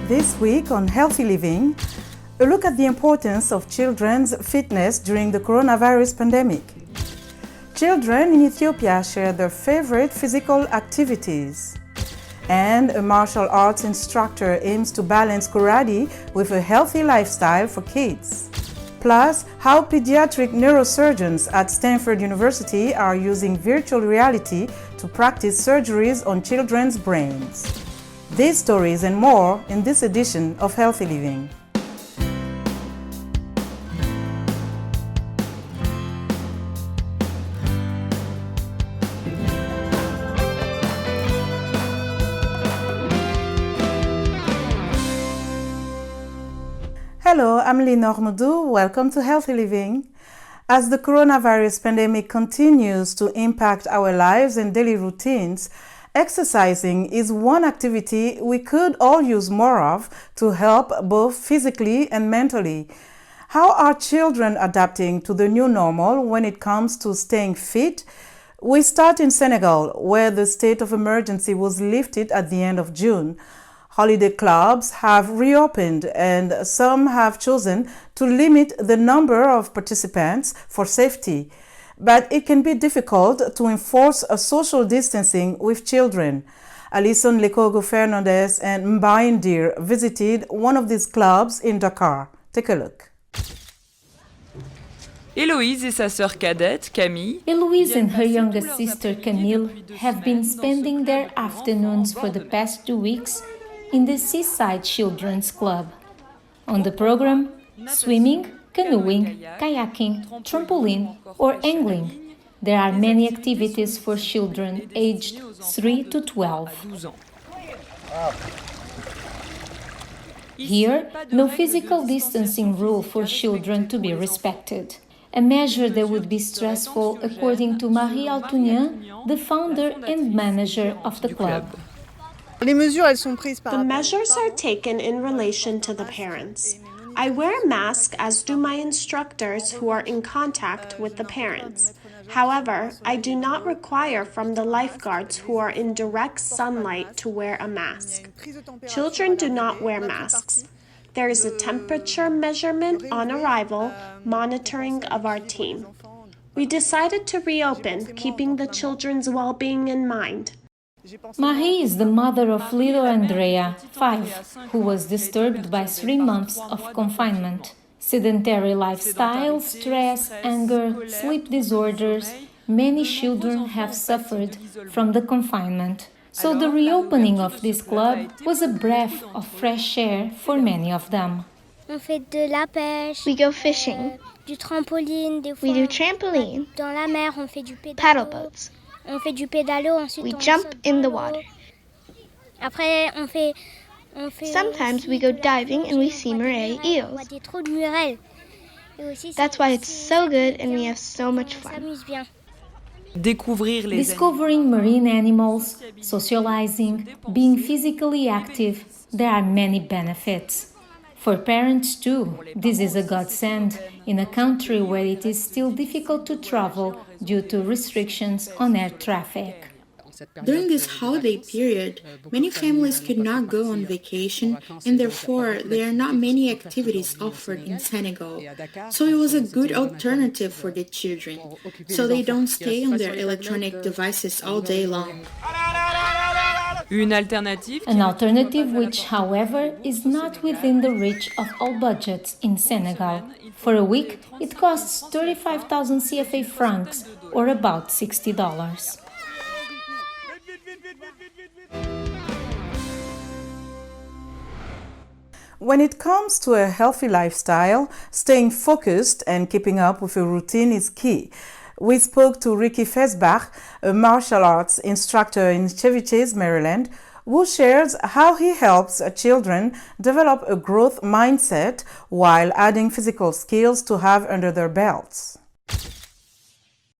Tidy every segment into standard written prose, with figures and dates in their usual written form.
This week on Healthy Living, a look at the importance of children's fitness during the coronavirus pandemic. Children in Ethiopia share their favorite physical activities. And a martial arts instructor aims to balance karate with a healthy lifestyle for kids. Plus, how pediatric neurosurgeons at Stanford University are using virtual reality to practice surgeries on children's brains. These stories and more in this edition of Healthy Living. Hello, I'm Lenore Modou. Welcome to Healthy Living. As the coronavirus pandemic continues to impact our lives and daily routines, exercising is one activity we could all use more of to help both physically and mentally. How are children adapting to the new normal when it comes to staying fit? We start in Senegal, where the state of emergency was lifted at the end of June. Holiday clubs have reopened and some have chosen to limit the number of participants for safety. But it can be difficult to enforce a social distancing with children. Alison Lekogo Fernandez and Mbaye Ndir visited one of these clubs in Dakar. Take a look. Héloïse et sa sœur cadette, Camille. Héloïse and her youngest sister, Camille, have been spending their afternoons for the past 2 weeks in the Seaside Children's Club. On the program, swimming, canoeing, kayaking, trampoline, or angling. There are many activities for children aged 3 to 12. Here, no physical distancing rule for children to be respected. A measure that would be stressful, according to Marie Altounian, the founder and manager of the club. The measures are taken in relation to the parents. I wear a mask, as do my instructors who are in contact with the parents. However, I do not require from the lifeguards who are in direct sunlight to wear a mask. Children do not wear masks. There is a temperature measurement on arrival, monitoring of our team. We decided to reopen, keeping the children's well-being in mind. Marie is the mother of little Andrea, 5, who was disturbed by 3 months of confinement. Sedentary lifestyle, stress, anger, sleep disorders. Many children have suffered from the confinement. So the reopening of this club was a breath of fresh air for many of them. On fait de la pêche. We go fishing. Du trampoline, des fois. We do trampoline. Dans la mer, on fait du pédalo. Paddle boats. On fait du pédalo, ensuite We on jump saute in the dans l'eau. water. Après, on fait Sometimes aussi we go diving and we see moray on eels. voit des trous de murelles. Et aussi, That's why it's so good and we have so much on fun. s'amuse bien. Découvrir les Discovering marine animals, socializing, being physically active, there are many benefits. For parents too, this is a godsend in a country where it is still difficult to travel due to restrictions on air traffic. During this holiday period, many families could not go on vacation and therefore there are not many activities offered in Senegal. So it was a good alternative for the children, so they don't stay on their electronic devices all day long. Une alternative. An alternative which, however, is not within the reach of all budgets in Senegal. For a week, it costs 35,000 CFA francs, or about $60. When it comes to a healthy lifestyle, staying focused and keeping up with a routine is key. We spoke to Ricky Fesbach, a martial arts instructor in Cheviches, Maryland, who shares how he helps children develop a growth mindset while adding physical skills to have under their belts.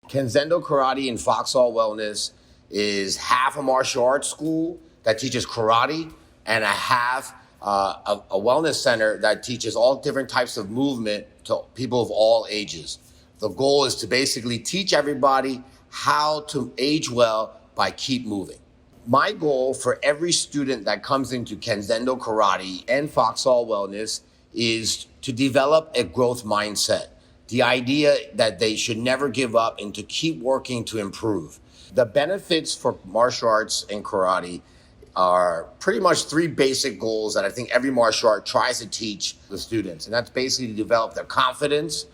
Kenzendo Karate and Foxhall Wellness is half a martial arts school that teaches karate and a half a wellness center that teaches all different types of movement to people of all ages. The goal is to basically teach everybody how to age well by keep moving. My goal for every student that comes into Kenzendo Karate and Foxhall Wellness is to develop a growth mindset. The idea that they should never give up and to keep working to improve. The benefits for martial arts and karate are pretty much three basic goals that I think every martial art tries to teach the students. And that's basically to develop their confidence,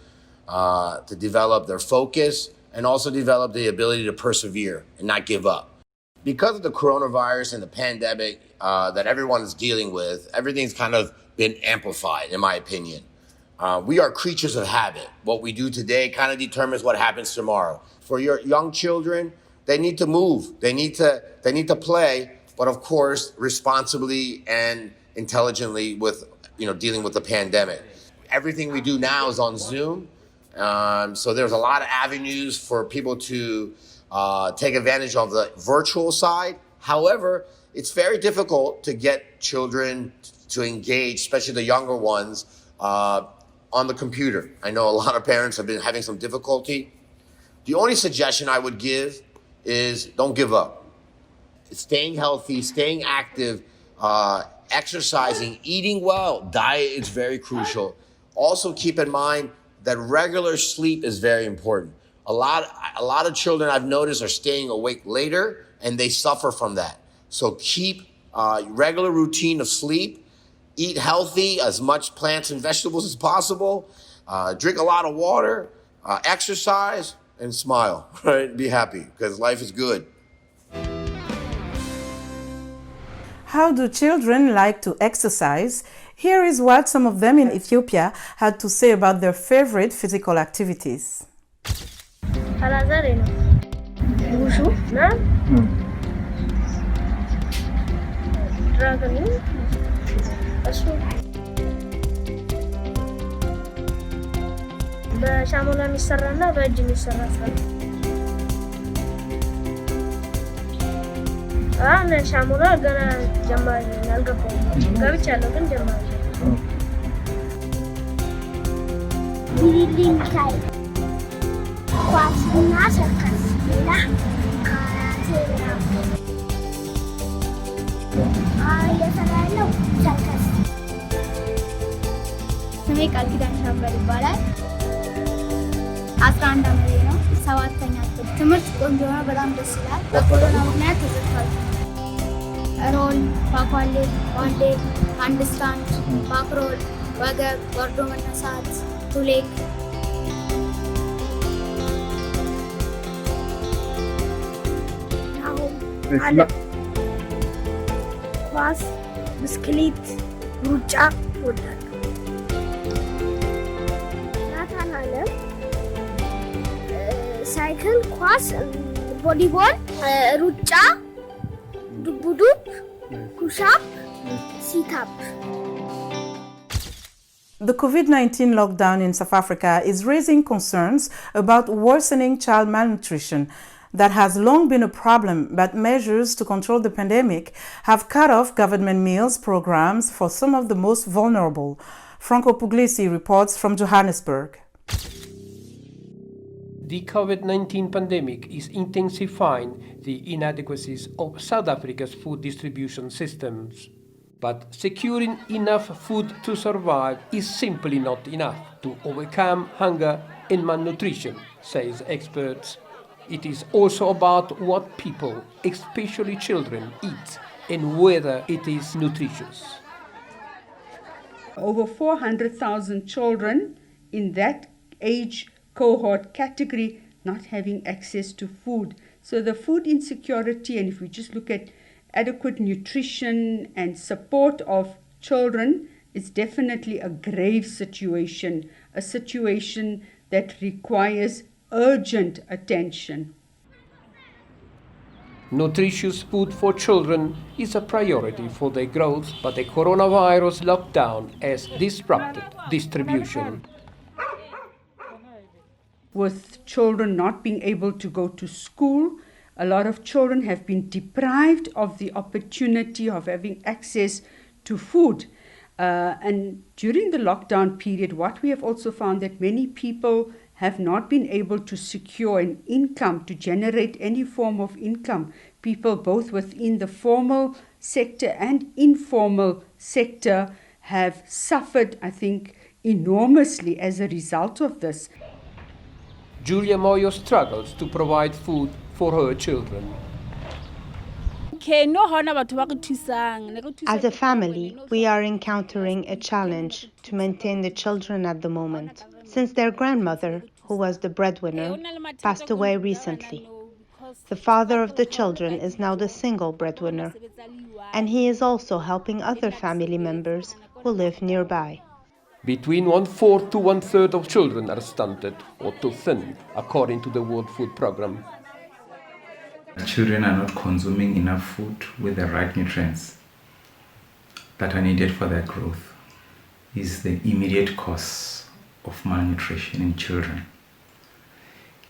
to develop their focus, and also develop the ability to persevere and not give up. Because of the coronavirus and the pandemic that everyone is dealing with, everything's kind of been amplified, in my opinion. We are creatures of habit. What we do today kind of determines what happens tomorrow. For your young children, they need to move. They need to play, but of course, responsibly and intelligently with, dealing with the pandemic. Everything we do now is on Zoom. So there's a lot of avenues for people to take advantage of the virtual side. However, it's very difficult to get children to engage, especially the younger ones, on the computer. I know a lot of parents have been having some difficulty. The only suggestion I would give is don't give up. Staying healthy, staying active, exercising, eating well. Diet is very crucial. Also keep in mind that regular sleep is very important. A lot of children I've noticed are staying awake later and they suffer from that. So keep regular routine of sleep, eat healthy, as much plants and vegetables as possible, drink a lot of water, exercise, and smile, right? Be happy because life is good. How do children like to exercise? Here is what some of them in Ethiopia had to say about their favorite physical activities. በሻሞላ የሚሰራና በእጅ የሚሰራ ስራ አሁን ሻሞላ ገና ጀማሪ አልገባሁም። ገብቻለሁ ግን ጀማሪ ቢሊንካይ ኳስና ሰርከስ ሌላ ካራቴ ነው። እየሰራለሁ ሰርከስ። ስሜ ቃል ኪዳን ሻምበል ይባላል። 11 ዓመቴ ነው። 7ኛ ክፍል ትምህርት ቆንጆ ነው። በጣም ደስ ይላል። በኮሮና ምክንያት ተዘግቷል። ሮል፣ ባኳሌ፣ ዋንዴ፣ አንድስታንድ፣ ባክሮል፣ ወገብ፣ ወርዶ መነሳት፣ ቱሌክ አለ ኳስ፣ ብስክሌት፣ ሩጫ እወዳለሁ። ናታን አለም ሳይክል፣ ኳስ፣ ቮሊቦል፣ ሩጫ፣ ዱቡዱብ፣ ኩሻፕ፣ ሲታፕ። The COVID-19 lockdown in South Africa is raising concerns about worsening child malnutrition. That has long been a problem, but measures to control the pandemic have cut off government meals programs for some of the most vulnerable. Franco Puglisi reports from Johannesburg. The COVID-19 pandemic is intensifying the inadequacies of South Africa's food distribution systems. But securing enough food to survive is simply not enough to overcome hunger and malnutrition, says experts. It is also about what people, especially children, eat and whether it is nutritious. Over 400,000 children in that age cohort category not having access to food. So the food insecurity, and if we just look at adequate nutrition and support of children, is definitely a grave situation, a situation that requires urgent attention. Nutritious food for children is a priority for their growth, but the coronavirus lockdown has disrupted distribution. With children not being able to go to school, a lot of children have been deprived of the opportunity of having access to food. And during the lockdown period, what we have also found that many people have not been able to secure an income, to generate any form of income. People both within the formal sector and informal sector have suffered, I think, enormously as a result of this. Julia Moyo struggles to provide food for her children. As a family, we are encountering a challenge to maintain the children at the moment, since their grandmother, who was the breadwinner, passed away recently. The father of the children is now the single breadwinner, and he is also helping other family members who live nearby. Between 1/4 to 1/3 of children are stunted or too thin, according to the World Food Programme. Children are not consuming enough food with the right nutrients that are needed for their growth. Is the immediate cause of malnutrition in children.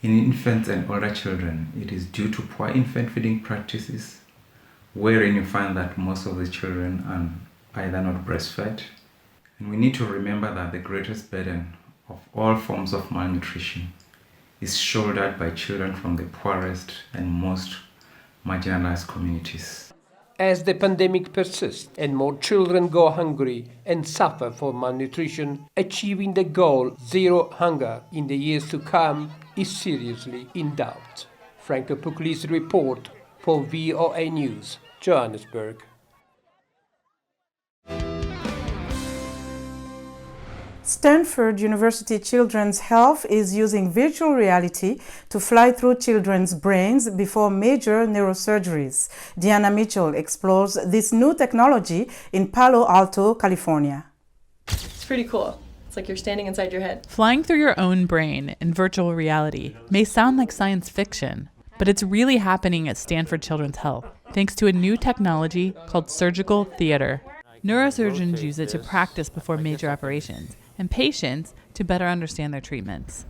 In infants and older children, it is due to poor infant feeding practices, wherein you find that most of the children are either not breastfed. And we need to remember that the greatest burden of all forms of malnutrition is shouldered by children from the poorest and most marginalized communities. As the pandemic persists and more children go hungry and suffer from malnutrition, achieving the goal zero hunger in the years to come is seriously in doubt. Franco Pugliese report for VOA News, Johannesburg. Stanford University Children's Health is using virtual reality to fly through children's brains before major neurosurgeries. Deanna Mitchell explores this new technology in Palo Alto, California. It's pretty cool. It's like you're standing inside your head. Flying through your own brain in virtual reality may sound like science fiction, but it's really happening at Stanford Children's Health, thanks to a new technology called surgical theater. Neurosurgeons use it to practice before major operations, and patients to better understand their treatments.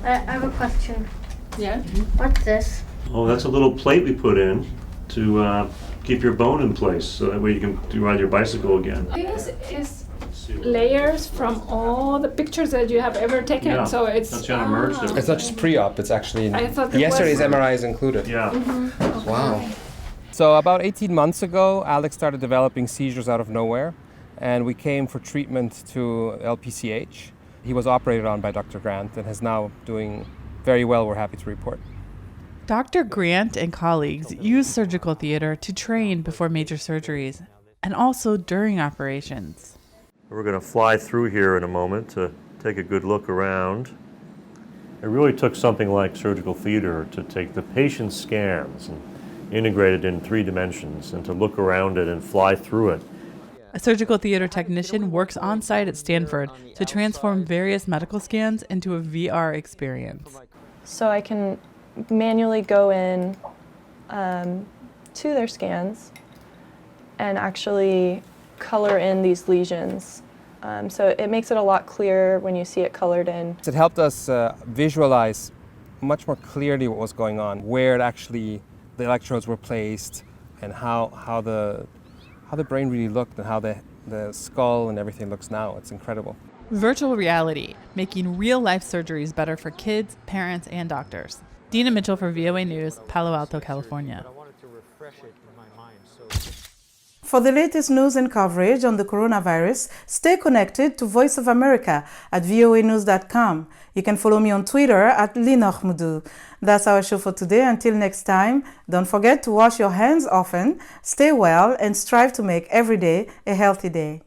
I have a question. Yeah? What's this? Oh, that's a little plate we put in to keep your bone in place, so that way you can ride your bicycle again. This is layers from all the pictures that you have ever taken. Yeah, so it's that's gonna merge them. It's not just pre-op, it's actually I thought it yesterday's was- MRI is included. Yeah. Okay. Wow. So about 18 months ago, Alex started developing seizures out of nowhere, and we came for treatment to LPCH. He was operated on by Dr. Grant and is now doing very well, we're happy to report. Dr. Grant and colleagues use surgical theater to train before major surgeries and also during operations. We're going to fly through here in a moment to take a good look around. It really took something like surgical theater to take the patient's scans and integrate it in 3 dimensions and to look around it and fly through it. A surgical theater technician works on site at Stanford to transform various medical scans into a VR experience. So I can manually go in to their scans and actually color in these lesions. So it makes it a lot clearer when you see it colored in. It helped us visualize much more clearly what was going on, where actually the electrodes were placed and how the brain really looked and how the skull and everything looks now. It's incredible. Virtual reality, making real-life surgeries better for kids, parents, and doctors. Dina Mitchell for VOA News, Palo Alto, California. For the latest news and coverage on the coronavirus, stay connected to Voice of America at voanews.com. You can follow me on Twitter at Linochmudu. That's our show for today. Until next time, don't forget to wash your hands often, stay well, and strive to make every day a healthy day.